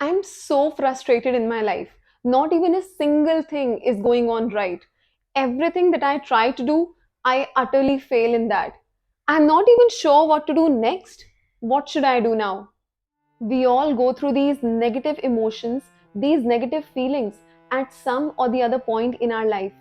I'm so frustrated in my life. Not even a single thing is going on right. Everything that I try to do, I utterly fail in that. I'm not even sure what to do next. What should I do now? We all go through these negative emotions, these negative feelings at some or the other point in our life.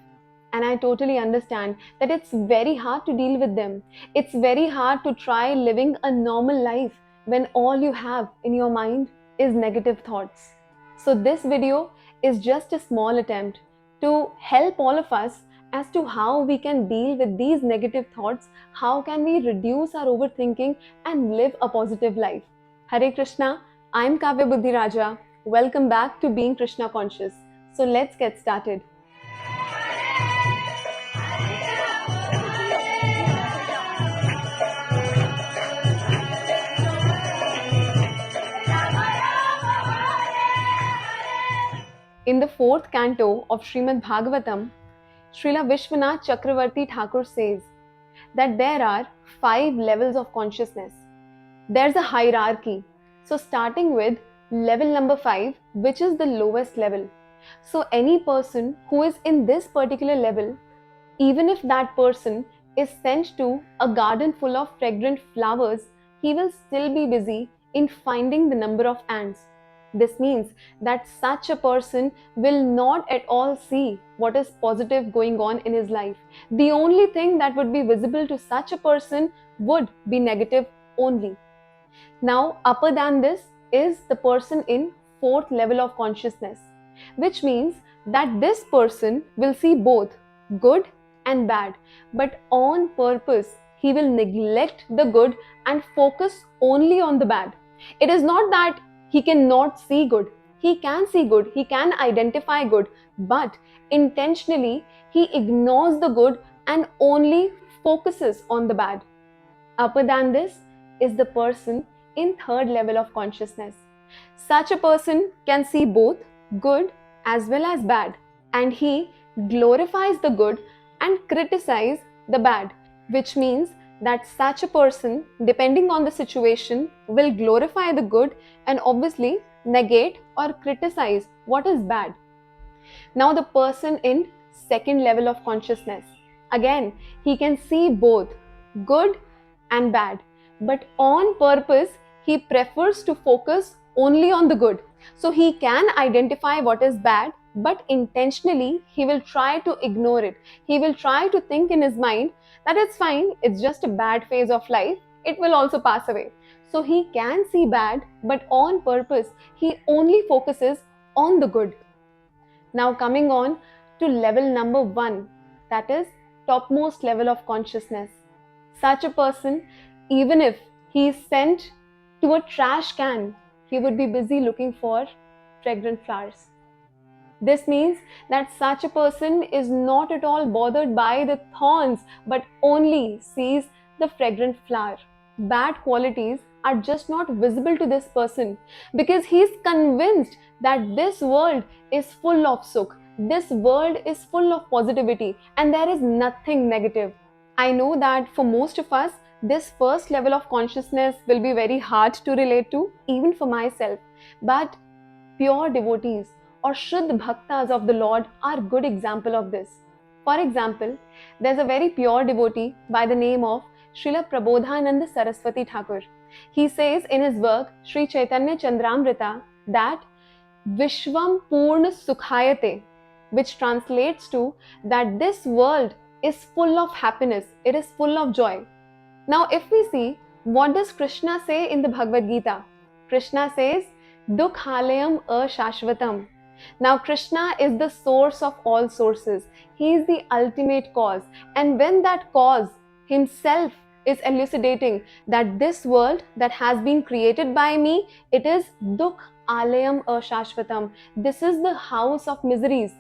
And I totally understand that it's very hard to deal with them. It's very hard to try living a normal life when all you have in your mind is negative thoughts. So, this video is just a small attempt to help all of us as to how we can deal with these negative thoughts, how can we reduce our overthinking and live a positive life. Hare Krishna, I'm Kavya Buddhi Raja. Welcome back to Being Krishna Conscious. So, let's get started. In the fourth canto of Srimad Bhagavatam, Srila Vishwanath Chakravarti Thakur says that there are 5 levels of consciousness. There's a hierarchy. So, starting with level number 5, which is the lowest level. So, any person who is in this particular level, even if that person is sent to a garden full of fragrant flowers, he will still be busy in finding the number of ants. This means that such a person will not at all see what is positive going on in his life. The only thing that would be visible to such a person would be negative only. Now, upper than this is the person in fourth level of consciousness, which means that this person will see both good and bad, but on purpose, he will neglect the good and focus only on the bad. It is not that he cannot see good. He can see good, he can identify good, but intentionally he ignores the good and only focuses on the bad. Upper than this is the person in third level of consciousness. Such a person can see both good as well as bad, and he glorifies the good and criticizes the bad, which means that such a person, depending on the situation, will glorify the good and obviously negate or criticize what is bad. Now, the person in second level of consciousness, again, he can see both good and bad, but on purpose, he prefers to focus only on the good. So, he can identify what is bad, but intentionally, he will try to ignore it. He will try to think in his mind that it's fine, it's just a bad phase of life, it will also pass away. So, he can see bad, but on purpose, he only focuses on the good. Now, coming on to level number 1, that is topmost level of consciousness. Such a person, even if he is sent to a trash can, he would be busy looking for fragrant flowers. This means that such a person is not at all bothered by the thorns but only sees the fragrant flower. Bad qualities are just not visible to this person because he is convinced that this world is full of sukh, this world is full of positivity, and there is nothing negative. I know that for most of us, this first level of consciousness will be very hard to relate to, even for myself. But pure devotees or Shuddh Bhaktas of the Lord are good example of this. For example, there's a very pure devotee by the name of Srila Prabodhananda Saraswati Thakur. He says in his work Sri Chaitanya Chandramrita that Vishwam Purna Sukhayate, which translates to that this world is full of happiness, it is full of joy. Now, if we see, what does Krishna say in the Bhagavad Gita? Krishna says, Dukhalayam ashashvatam. Now, Krishna is the source of all sources. He is the ultimate cause. And when that cause himself is elucidating that this world that has been created by me, it is Dukh Alayam ashashvatam. This is the house of miseries.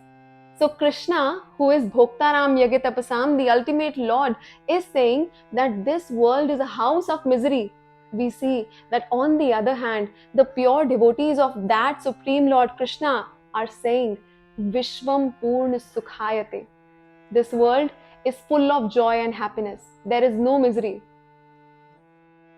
So Krishna, who is Bhoktaram Yagatapasam, the ultimate Lord, is saying that this world is a house of misery. We see that on the other hand, the pure devotees of that Supreme Lord Krishna are saying, Vishwam Purna Sukhayate. This world is full of joy and happiness. There is no misery.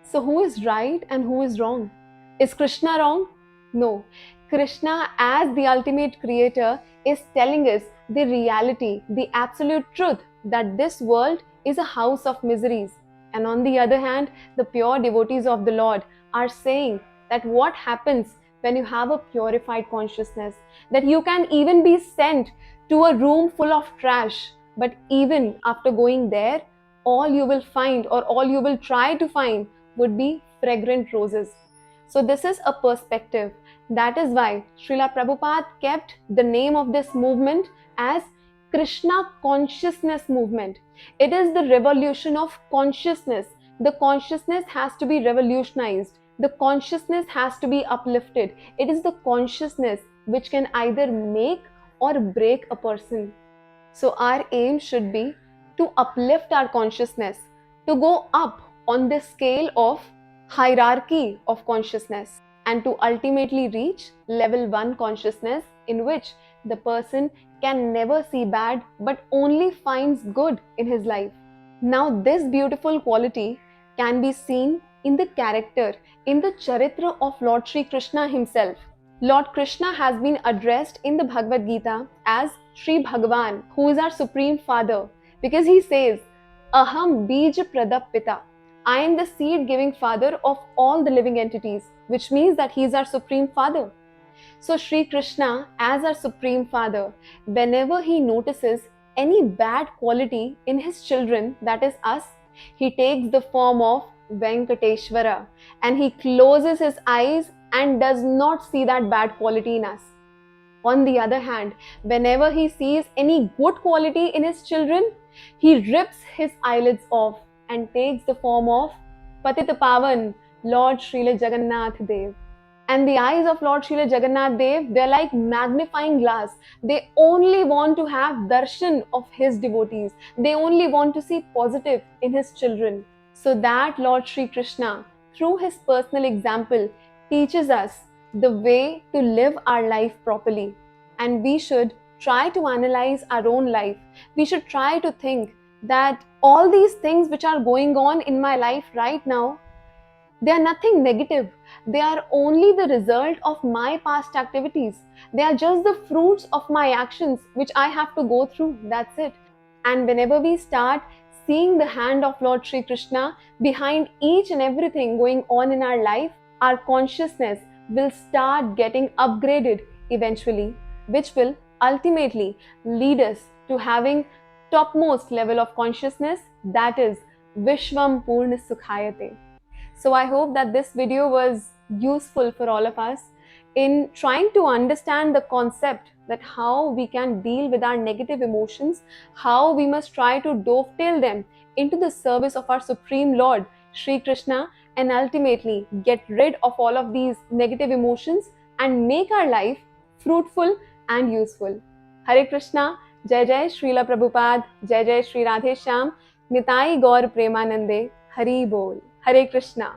So who is right and who is wrong? Is Krishna wrong? No, Krishna, as the ultimate creator, is telling us the reality, the absolute truth that this world is a house of miseries. And on the other hand, the pure devotees of the Lord are saying that what happens when you have a purified consciousness, that you can even be sent to a room full of trash, but even after going there, all you will find or all you will try to find would be fragrant roses. So, this is a perspective. That is why Srila Prabhupada kept the name of this movement as Krishna Consciousness Movement. It is the revolution of consciousness. The consciousness has to be revolutionized. The consciousness has to be uplifted. It is the consciousness which can either make or break a person. So, our aim should be to uplift our consciousness, to go up on the scale of hierarchy of consciousness, and to ultimately reach level 1 consciousness, in which the person can never see bad but only finds good in his life. Now, this beautiful quality can be seen in the character, in the charitra of Lord Sri Krishna himself. Lord Krishna has been addressed in the Bhagavad Gita as Sri Bhagavan, who is our Supreme Father, because he says, Aham Bij Pradap Pita. I am the seed giving father of all the living entities, which means that he is our Supreme Father. So, Sri Krishna, as our Supreme Father, whenever he notices any bad quality in his children, that is us, he takes the form of Venkateshwara and he closes his eyes and does not see that bad quality in us. On the other hand, whenever he sees any good quality in his children, he rips his eyelids off and takes the form of Patita Pavan, Lord Srila Jagannath Dev. And the eyes of Lord Srila Jagannath Dev, they're like magnifying glass. They only want to have darshan of his devotees. They only want to see positive in his children. So that Lord Sri Krishna, through his personal example, teaches us the way to live our life properly. And we should try to analyze our own life. We should try to think that all these things which are going on in my life right now, they are nothing negative. They are only the result of my past activities. They are just the fruits of my actions which I have to go through. That's it. And whenever we start seeing the hand of Lord Sri Krishna behind each and everything going on in our life, our consciousness will start getting upgraded eventually, which will ultimately lead us to having topmost level of consciousness, that is Vishwam Purna Sukhayate. So I hope that this video was useful for all of us in trying to understand the concept that how we can deal with our negative emotions, how we must try to dovetail them into the service of our Supreme Lord, Sri Krishna, and ultimately get rid of all of these negative emotions and make our life fruitful and useful. Hare Krishna, Jai Jai Srila Prabhupada, Jai Jai Sri Radhe Shyam, Nitai Gaur Premanande, Hari Bol. Hare Krishna.